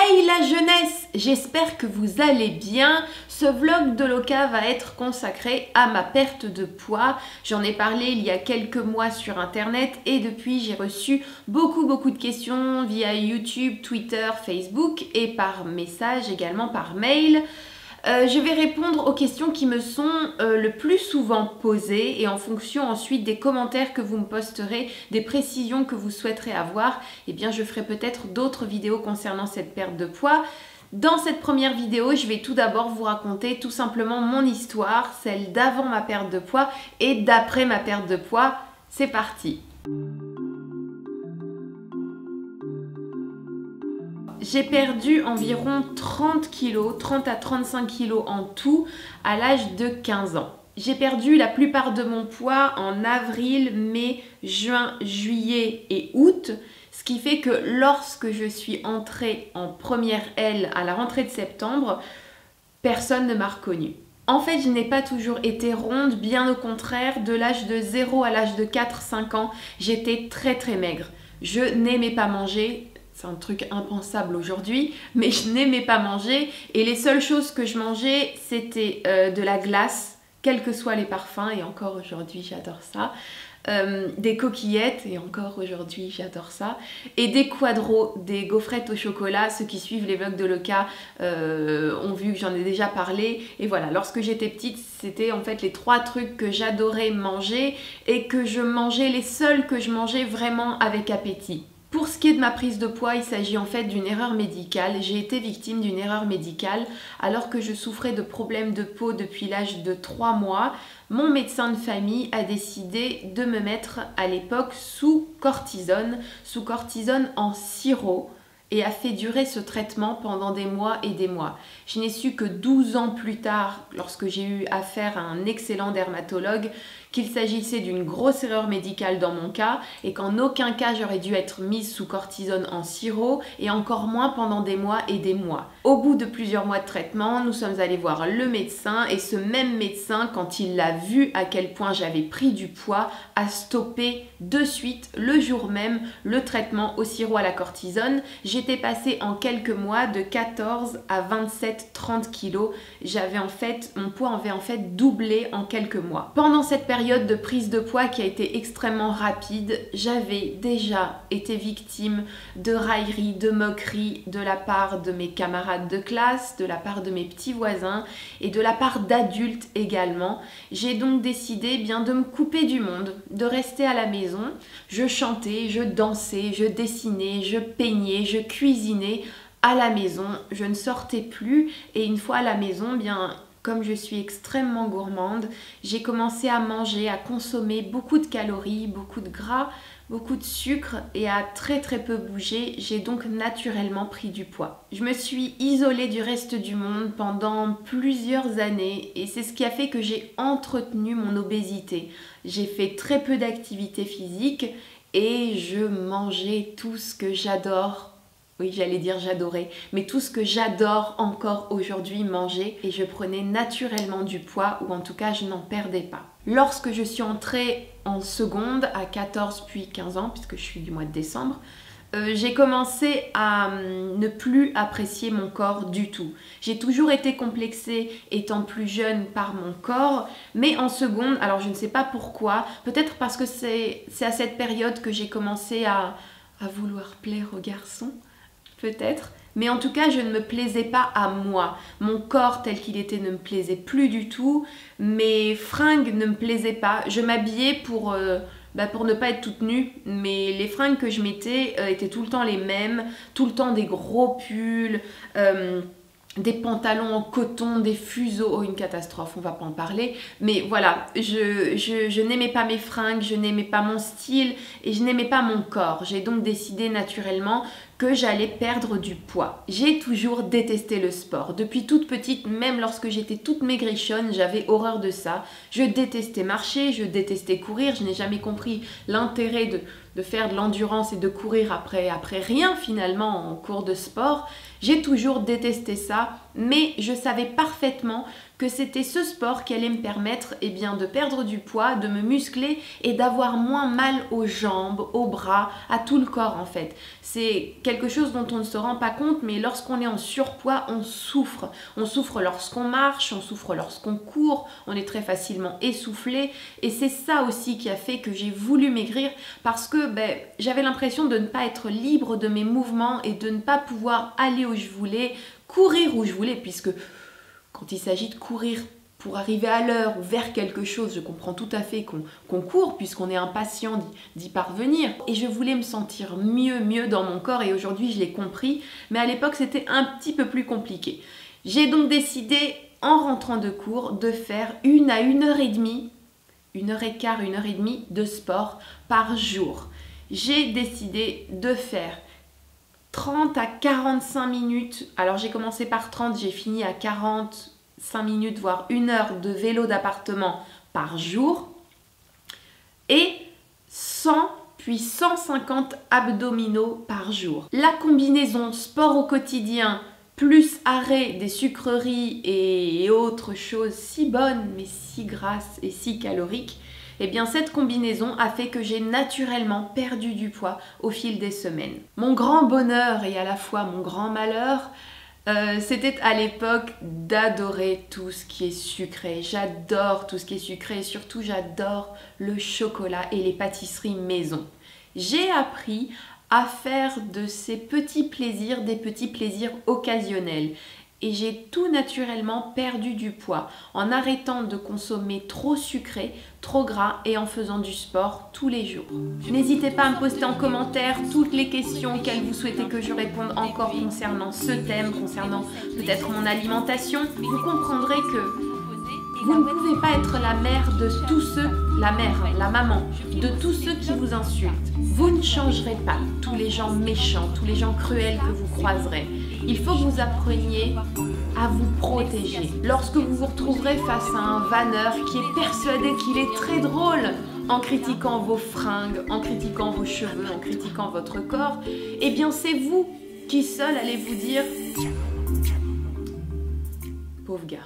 Hey la jeunesse, j'espère que vous allez bien. Ce vlog de Loca va être consacré à ma perte de poids. J'en ai parlé il y a quelques mois sur internet et depuis j'ai reçu beaucoup de questions via YouTube, Twitter, Facebook et par message également par mail. Je vais répondre aux questions qui me sont le plus souvent posées et en fonction ensuite des commentaires que vous me posterez, des précisions que vous souhaiterez avoir, eh bien je ferai peut-être d'autres vidéos concernant cette perte de poids. Dans cette première vidéo, je vais tout d'abord vous raconter tout simplement mon histoire, celle d'avant ma perte de poids et d'après ma perte de poids. C'est parti! J'ai perdu environ 30 kg, 30 à 35 kg en tout à l'âge de 15 ans. J'ai perdu la plupart de mon poids en avril, mai, juin, juillet et août. Ce qui fait que lorsque je suis entrée en première L à la rentrée de septembre, personne ne m'a reconnue. En fait, je n'ai pas toujours été ronde, bien au contraire, de l'âge de 0 à l'âge de 4-5 ans, j'étais très maigre. Je n'aimais pas manger. C'est un truc impensable aujourd'hui, mais je n'aimais pas manger et les seules choses que je mangeais, c'était de la glace, quels que soient les parfums, et encore aujourd'hui j'adore ça, des coquillettes, et encore aujourd'hui j'adore ça, et des quadros, des gaufrettes au chocolat. Ceux qui suivent les vlogs de Loca ont vu que j'en ai déjà parlé, et voilà, lorsque j'étais petite, c'était en fait les 3 trucs que j'adorais manger et que je mangeais, les seuls que je mangeais vraiment avec appétit. Pour ce qui est de ma prise de poids, il s'agit en fait d'une erreur médicale. J'ai été victime d'une erreur médicale alors que je souffrais de problèmes de peau depuis l'âge de 3 mois. Mon médecin de famille a décidé de me mettre à l'époque sous cortisone en sirop et a fait durer ce traitement pendant des mois et des mois. Je n'ai su que 12 ans plus tard, lorsque j'ai eu affaire à un excellent dermatologue, qu'il s'agissait d'une grosse erreur médicale dans mon cas et qu'en aucun cas j'aurais dû être mise sous cortisone en sirop et encore moins pendant des mois et des mois. Au bout de plusieurs mois de traitement, nous sommes allés voir le médecin et ce même médecin, quand il l'a vu à quel point j'avais pris du poids, a stoppé de suite, le jour même, le traitement au sirop à la cortisone. J'étais passée en quelques mois de 14 à 27-30 kilos. Mon poids avait en fait doublé en quelques mois. Pendant cette période de prise de poids qui a été extrêmement rapide, j'avais déjà été victime de railleries, de moqueries de la part de mes camarades de classe, de la part de mes petits voisins et de la part d'adultes également. J'ai donc décidé de me couper du monde, de rester à la maison. Je chantais, je dansais, je dessinais, je peignais, je cuisinais à la maison. Je ne sortais plus et une fois à la maison, comme je suis extrêmement gourmande, j'ai commencé à manger, à consommer beaucoup de calories, beaucoup de gras, beaucoup de sucre et à très peu bouger. J'ai donc naturellement pris du poids. Je me suis isolée du reste du monde pendant plusieurs années et c'est ce qui a fait que j'ai entretenu mon obésité. J'ai fait très peu d'activité physique et je mangeais tout ce que j'adore. Oui, j'allais dire j'adorais, mais tout ce que j'adore encore aujourd'hui manger, et je prenais naturellement du poids, ou en tout cas je n'en perdais pas. Lorsque je suis entrée en seconde à 14 puis 15 ans, puisque je suis du mois de décembre, j'ai commencé à ne plus apprécier mon corps du tout. J'ai toujours été complexée étant plus jeune par mon corps, mais en seconde, alors je ne sais pas pourquoi, peut-être parce que c'est à cette période que j'ai commencé à vouloir plaire aux garçons. Peut-être, mais en tout cas je ne me plaisais pas à moi. Mon corps tel qu'il était ne me plaisait plus du tout, mes fringues ne me plaisaient pas. Je m'habillais pour ne pas être toute nue, mais les fringues que je mettais étaient tout le temps les mêmes, tout le temps des gros pulls, des pantalons en coton, des fuseaux, oh une catastrophe, on va pas en parler, mais voilà, je n'aimais pas mes fringues, je n'aimais pas mon style et je n'aimais pas mon corps. J'ai donc décidé naturellement que j'allais perdre du poids. J'ai toujours détesté le sport. Depuis toute petite, même lorsque j'étais toute maigrichonne, j'avais horreur de ça. Je détestais marcher, je détestais courir, je n'ai jamais compris l'intérêt de faire de l'endurance et de courir après rien finalement en cours de sport. J'ai toujours détesté ça, mais je savais parfaitement que c'était ce sport qui allait me permettre de perdre du poids, de me muscler et d'avoir moins mal aux jambes, aux bras, à tout le corps en fait. C'est quelque chose dont on ne se rend pas compte, mais lorsqu'on est en surpoids, on souffre. On souffre lorsqu'on marche, on souffre lorsqu'on court, on est très facilement essoufflé. Et c'est ça aussi qui a fait que j'ai voulu maigrir, parce que j'avais l'impression de ne pas être libre de mes mouvements et de ne pas pouvoir aller où je voulais, courir où je voulais, puisque quand il s'agit de courir pour arriver à l'heure ou vers quelque chose, je comprends tout à fait qu'on court puisqu'on est impatient d'y parvenir. Et je voulais me sentir mieux dans mon corps et aujourd'hui je l'ai compris, mais à l'époque c'était un petit peu plus compliqué. J'ai donc décidé en rentrant de cours de faire 1 à 1h30, 1h15, 1h30 de sport par jour. J'ai décidé de faire 30 à 45 minutes, alors j'ai commencé par 30, j'ai fini à 45 minutes, voire 1 heure de vélo d'appartement par jour et 100 puis 150 abdominaux par jour. La combinaison sport au quotidien plus arrêt des sucreries et autres choses si bonnes mais si grasses et si caloriques, eh bien cette combinaison a fait que j'ai naturellement perdu du poids au fil des semaines. Mon grand bonheur et à la fois mon grand malheur, c'était à l'époque d'adorer tout ce qui est sucré. J'adore tout ce qui est sucré et surtout j'adore le chocolat et les pâtisseries maison. J'ai appris à faire de ces petits plaisirs des petits plaisirs occasionnels. Et j'ai tout naturellement perdu du poids en arrêtant de consommer trop sucré, trop gras et en faisant du sport tous les jours. N'hésitez pas à me poster en commentaire toutes les questions auxquelles vous souhaitez que je réponde encore concernant ce thème, concernant peut-être mon alimentation. Vous comprendrez que vous ne pouvez pas être la mère de tous ceux, la maman, de tous ceux qui vous insultent. Vous ne changerez pas tous les gens méchants, tous les gens cruels que vous croiserez. Il faut que vous appreniez à vous protéger. Lorsque vous vous retrouverez face à un vanneur qui est persuadé qu'il est très drôle en critiquant vos fringues, en critiquant vos cheveux, en critiquant votre corps, eh bien c'est vous qui seul allez vous dire « Pauvre gars ».